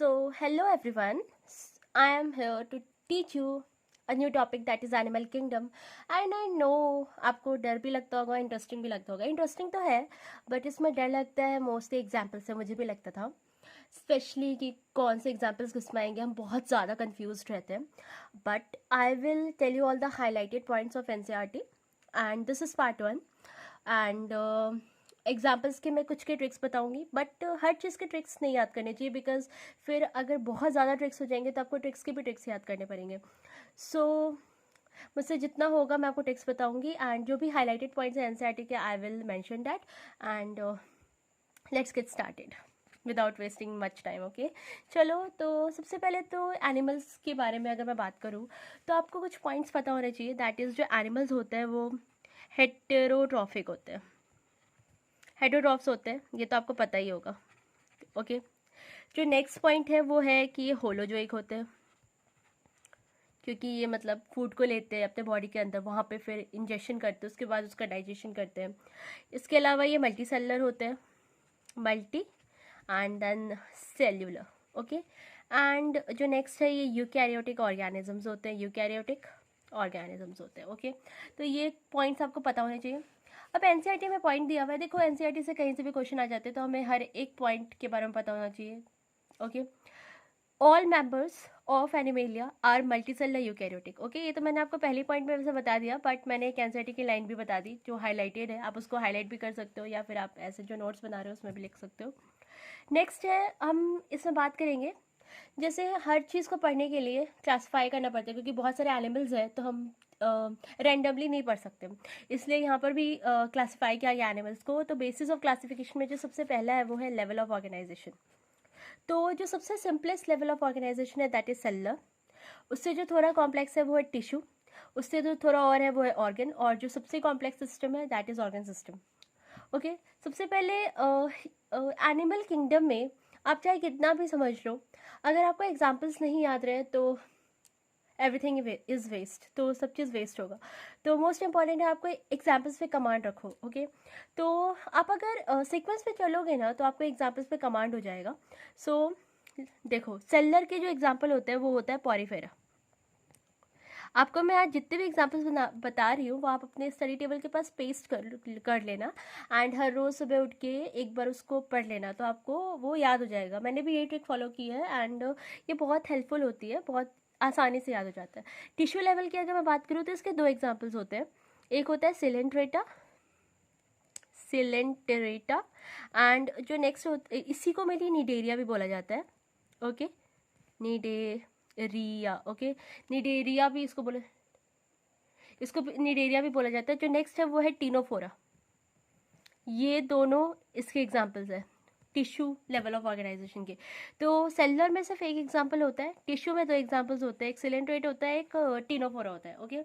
Hello everyone. I am here to teach you a new topic that is Animal Kingdom. And I know आपको डर भी लगता होगा, interesting भी लगता होगा. इंटरेस्टिंग तो है, बट इसमें डर लगता है मोस्टली एग्जाम्पल से. मुझे भी लगता था, स्पेशली कि कौन से एग्जाम्पल्स किस में आएंगे. हम बहुत ज़्यादा कन्फ्यूज रहते हैं. But I will tell you all the highlighted points of NCERT and this is part 1. And examples के मैं कुछ के ट्रिक्स बताऊंगी, बट हर चीज़ के ट्रिक्स नहीं याद करने चाहिए, बिकॉज फिर अगर बहुत ज़्यादा ट्रिक्स हो जाएंगे तो आपको ट्रिक्स के भी ट्रिक्स याद करने पड़ेंगे. सो मुझसे जितना होगा मैं आपको ट्रिक्स बताऊंगी, एंड जो भी हाईलाइटेड पॉइंट्स हैं NCERT के I will mention that. And let's get started without wasting much time. Okay, चलो. तो सबसे पहले तो एनिमल्स के बारे में अगर मैं बात करूँ तो आपको कुछ पॉइंट्स पता होने चाहिए. दैट इज़, जो एनिमल्स होते हैं वो हेटेरोट्रॉफिक होते हैं. हेटेरोट्रॉफ्स होते हैं, ये तो आपको पता ही होगा. ओके, जो नेक्स्ट पॉइंट है वो है कि ये होलोजोइक होते हैं, क्योंकि ये मतलब फूड को लेते हैं अपने बॉडी के अंदर, वहाँ पे फिर इंजेक्शन करते हैं, उसके बाद उसका डाइजेशन करते हैं. इसके अलावा ये मल्टी सेलुलर होते हैं, multi and then cellular. Okay, and जो नेक्स्ट है ये यूकैरियोटिक ऑर्गेनिजम्स होते हैं. यूकैरियोटिक ऑर्गेनिजम्स होते हैं. ओके, तो ये पॉइंट्स आपको पता होने चाहिए. अब NCERT में पॉइंट दिया हुआ है, देखो NCERT से कहीं से भी क्वेश्चन आ जाते हैं, तो हमें हर एक पॉइंट के बारे में पता होना चाहिए. Okay, all members of Animalia are multicellular eukaryotic. Okay, ये तो मैंने आपको पहली पॉइंट में वैसे बता दिया, बट मैंने एक NCERT की लाइन भी बता दी जो हाईलाइटेड है. आप उसको हाईलाइट भी कर सकते हो, या फिर आप ऐसे जो नोट्स बना रहे हो उसमें भी लिख सकते हो. नेक्स्ट है, हम इसमें बात करेंगे जैसे हर चीज़ को पढ़ने के लिए क्लासीफाई करना पड़ता है, क्योंकि बहुत सारे एनिमल्स हैं तो हम रैंडमली नहीं पढ़ सकते, इसलिए यहाँ पर भी क्लासीफाई किया गया एनिमल्स को. तो बेसिस ऑफ क्लासिफिकेशन में जो सबसे पहला है वो है लेवल ऑफ ऑर्गेनाइजेशन. तो जो सबसे सिंपलेस्ट लेवल ऑफ ऑर्गेनाइजेशन है दैट इज सेलुलर. उससे जो थोड़ा कॉम्प्लेक्स है वो है टिश्यू. उससे जो थोड़ा और है वो है ऑर्गन. और जो सबसे कॉम्प्लेक्स सिस्टम है that is organ system. Okay, सबसे पहले एनिमल किंगडम में आप चाहे कितना भी समझ लो, अगर आपको एग्जाम्पल्स नहीं याद रहे तो एवरीथिंग इज़ वेस्ट, तो सब चीज़ वेस्ट होगा. तो मोस्ट इंपॉर्टेंट है आपको एग्जाम्पल्स पे कमांड रखो. ओके, तो आप अगर सीक्वेंस पे चलोगे ना तो आपको एग्जाम्पल्स पे कमांड हो जाएगा. सो देखो, सेलर के जो एग्जाम्पल होते हैं वो होता है पॉरीफेरा. आपको मैं आज जितने भी एग्जाम्पल्स बता रही हूँ वो आप अपने स्टडी टेबल के पास पेस्ट कर लेना, एंड हर रोज़ सुबह उठ के एक बार उसको पढ़ लेना, तो आपको वो याद हो जाएगा. मैंने भी ये ट्रिक फॉलो की है, एंड ये बहुत हेल्पफुल होती है, बहुत आसानी से याद हो जाता है. टिश्यू लेवल की अगर मैं बात करूँ तो इसके दो एग्जाम्पल्स होते हैं. एक होता है सिलेंट्रेटा, सिलेंटेरेटा, एंड जो नेक्स्ट होता है इसी को मेरी निडेरिया भी बोला जाता है. Okay, Cnidaria. ओके, निडेरिया भी इसको निडेरिया भी बोला जाता है. जो नेक्स्ट है वो है टीनोफोरा. ये दोनों इसके एग्जाम्पल्स है टिश्यू लेवल ऑफ ऑर्गेनाइजेशन के. तो सेलुलर में सिर्फ एक एग्जाम्पल होता है, टिश्यू में दो एग्जाम्पल्स होते हैं, एक सिलेंट्रेट होता है, एक टीनोफोरा होता है. ओके,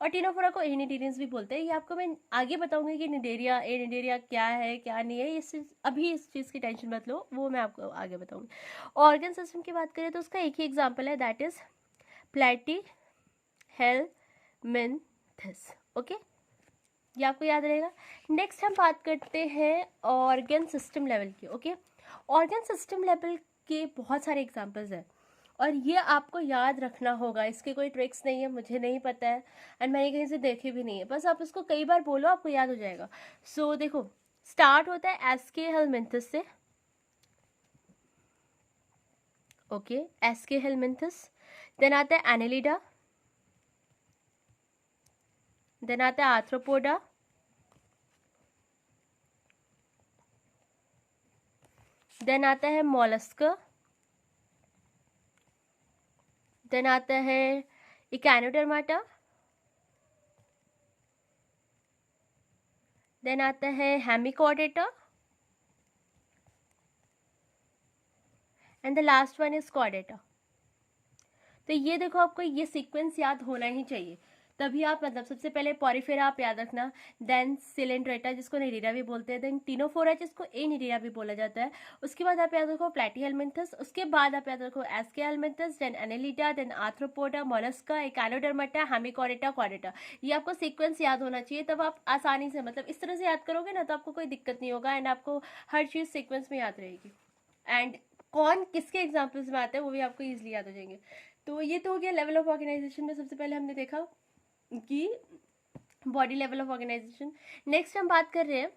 और टीनोफोरा को एनिडेरियंस भी बोलते हैं. ये आपको मैं आगे बताऊंगी कि एनिडेरिया क्या है क्या नहीं है. अभी इस चीज़ की टेंशन मत लो, वो मैं आपको आगे बताऊंगी. ऑर्गन सिस्टम की बात करें तो उसका एक ही एग्जाम्पल है, दैट इज प्लेटी हेलमिन्थस. ओके, ये आपको याद रहेगा. नेक्स्ट हम बात करते हैं ऑर्गन सिस्टम लेवल की. ओके, ऑर्गन सिस्टम लेवल के बहुत सारे एग्जांपल्स हैं और ये आपको याद रखना होगा. इसके कोई ट्रिक्स नहीं है, मुझे नहीं पता है, एंड मैंने कहीं से देखे भी नहीं है. बस आप इसको कई बार बोलो, आपको याद हो जाएगा. सो देखो, स्टार्ट होता है एसके हेलमिन्थस से. Okay, SK हेलमिन्थस. देन आता है एनेलिडा. देन आता है आर्थ्रोपोडा. देन आता है मोलस्क. देन आता है इकैनोडर्माटा. देन आता है Hemichordata, and the last one is Chordata. तो ये देखो, आपको ये सीक्वेंस याद होना ही चाहिए, तभी आप मतलब सबसे पहले पॉरीफेरा आप याद रखना, देन सिलेंट्रेटा जिसको निडेरिया भी बोलते हैं, देन टीनोफोरा जिसको एनिडेरिया भी बोला जाता है. उसके बाद आप याद रखो प्लेटीहेलमिन्थस. उसके बाद आप याद रखो Aschelminthes, then Annelida, then Arthropoda, Mollusca, Echinodermata, Hemichordata, Chordata. ये आपको सीक्वेंस याद होना चाहिए, तब आप आसानी से मतलब इस तरह से याद करोगे ना तो आपको कोई दिक्कत नहीं होगा, एंड आपको हर चीज़ सीक्वेंस में याद रहेगी. एंड कौन किसके एग्जाम्पल्स में आता है वो भी आपको ईजिली याद हो जाएंगे। तो ये तो हो गया लेवल ऑफ ऑर्गेनाइजेशन में। सबसे पहले हमने देखा कि body level of organisation. Next हम बात कर रहे हैं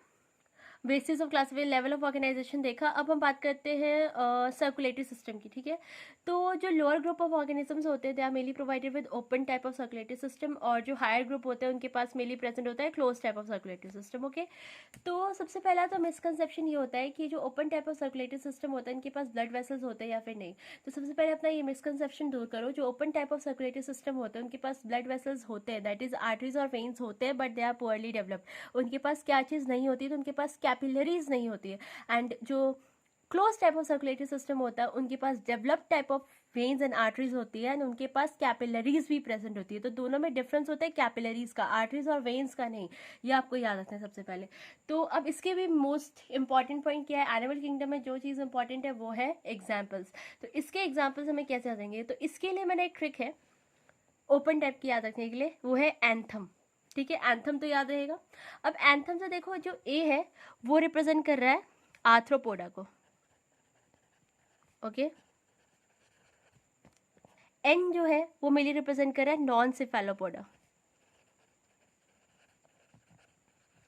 basis of classified level of organisation देखा। अब हम बात करते हैं सर्कुलेटरी सिस्टम की, ठीक है। तो जो लोअर ग्रुप ऑफ ऑर्गेनिजम्स होते हैं they are mainly provided with open type of circulatory system, और जो हायर ग्रुप होते हैं उनके पास मेनली प्रेजेंट होता है close type of circulatory system. Okay, तो सबसे पहला तो मिसकंसेप्शन ये होता है कि जो open type of circulatory system होता है इनके पास ब्लड वेसल्स होते हैं या फिर नहीं। तो सबसे पहले अपना ये मिसकंसेप्शन दूर करो। जो open type of circulatory system होते हैं उनके पास ब्लड वेसल्स होते हैं, दैट इज आर्टरीज और वेन्स होते हैं, but they are poorly developed. उनके पास क्या चीज़ नहीं होती, तो उनके पास कैपिलरीज नहीं होती है। एंड जो close type of circulatory system होता है उनके पास developed type of veins and arteries होती है, एंड उनके पास कैपिलरीज भी प्रेजेंट होती है। तो दोनों में डिफरेंस होता है कैपिलरीज का, आर्टरीज और वेन्स का नहीं। ये आपको याद रखना है सबसे पहले। तो अब इसके भी मोस्ट इंपॉर्टेंट पॉइंट क्या है, एनिमल किंगडम में जो चीज़ इंपॉर्टेंट है वो है एग्जाम्पल्स। तो इसके एग्जाम्पल्स हमें कैसे आ जाएंगे, तो इसके लिए मैंने एक ट्रिक है ओपन टाइप की याद रखने के लिए, वो है एंथम। ठीक है, एंथम तो याद रहेगा। अब एंथम से देखो जो ए है वो रिप्रेजेंट कर रहा है आर्थ्रोपोडा को, ओके। एन जो है वो मेनली रिप्रेजेंट कर रहा है नॉन सिफेलोपोडा।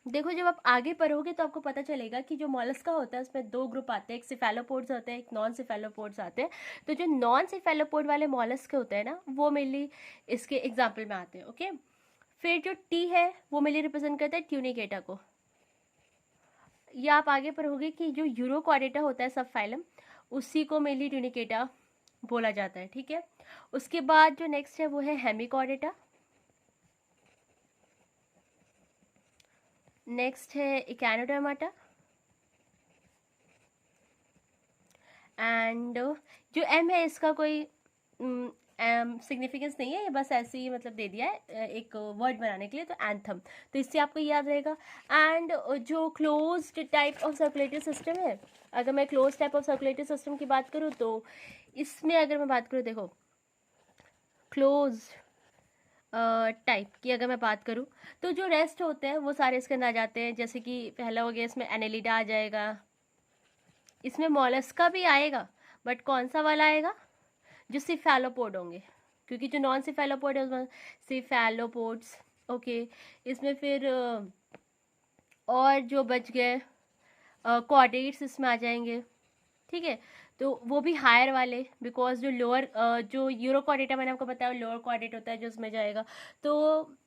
देखो जब आप आगे पढ़ोगे तो आपको पता चलेगा कि जो मॉलस्का होता है उसमें दो ग्रुप आते हैं, एक सिफेलोपोड्स होते हैं, एक नॉन सिफेलोपोड्स आते हैं। तो जो नॉन सिफेलोपोड वाले मॉलस्क होते हैं ना वो मेनली इसके एग्जाम्पल में आते हैं, ओके। फिर जो टी है वो मेनली रिप्रेजेंट करता है ट्यूनिकेटा को। या आप आगे पढ़ोगे कि जो यूरोकॉर्डेटा होता है सब फाइलम, उसी को मेनली ट्यूनिकेटा बोला जाता है, ठीक है। उसके बाद जो नेक्स्ट है वो है हेमिकॉर्डेटा। नेक्स्ट है इकैनोडर्माटा। एंड जो एम है इसका कोई सिग्निफिकेंस नहीं है, ये बस ऐसे ही मतलब दे दिया है एक वर्ड बनाने के लिए, तो एंथम। तो इससे आपको याद रहेगा। एंड जो closed type of circulatory system है, अगर मैं close type of circulatory system की बात करूँ तो इसमें अगर मैं बात करूँ, देखो क्लोज टाइप की अगर मैं बात करूँ तो जो रेस्ट होते हैं वो सारे इसके अंदर आ जाते हैं। जैसे कि पहला हो गया इसमें एनेलिडा आ जाएगा, इसमें मोलस्का भी आएगा, बट कौन सा वाला आएगा, जो सिफेलोपोड होंगे, क्योंकि जो नॉन सिफेलोपोड है उसमें सिफेलोपोड्स, ओके। इसमें फिर और जो बच गए कॉर्डेट्स इसमें आ जाएंगे, ठीक है। तो वो भी हायर वाले, बिकॉज जो लोअर जो यूरोकॉर्डेटा मैंने आपको बताया लोअर कॉर्डेट होता है जो उसमें जाएगा। तो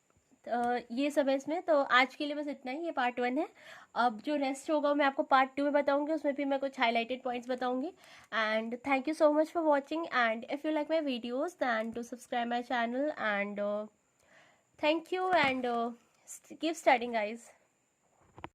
ये सब है इसमें। तो आज के लिए बस इतना ही, ये पार्ट 1 है। अब जो रेस्ट होगा मैं आपको पार्ट 2 में बताऊंगी, उसमें भी मैं कुछ हाईलाइटेड पॉइंट्स बताऊंगी। And thank you so much for watching, and if you like my videos then to subscribe my channel, and thank you, and keep studying guys.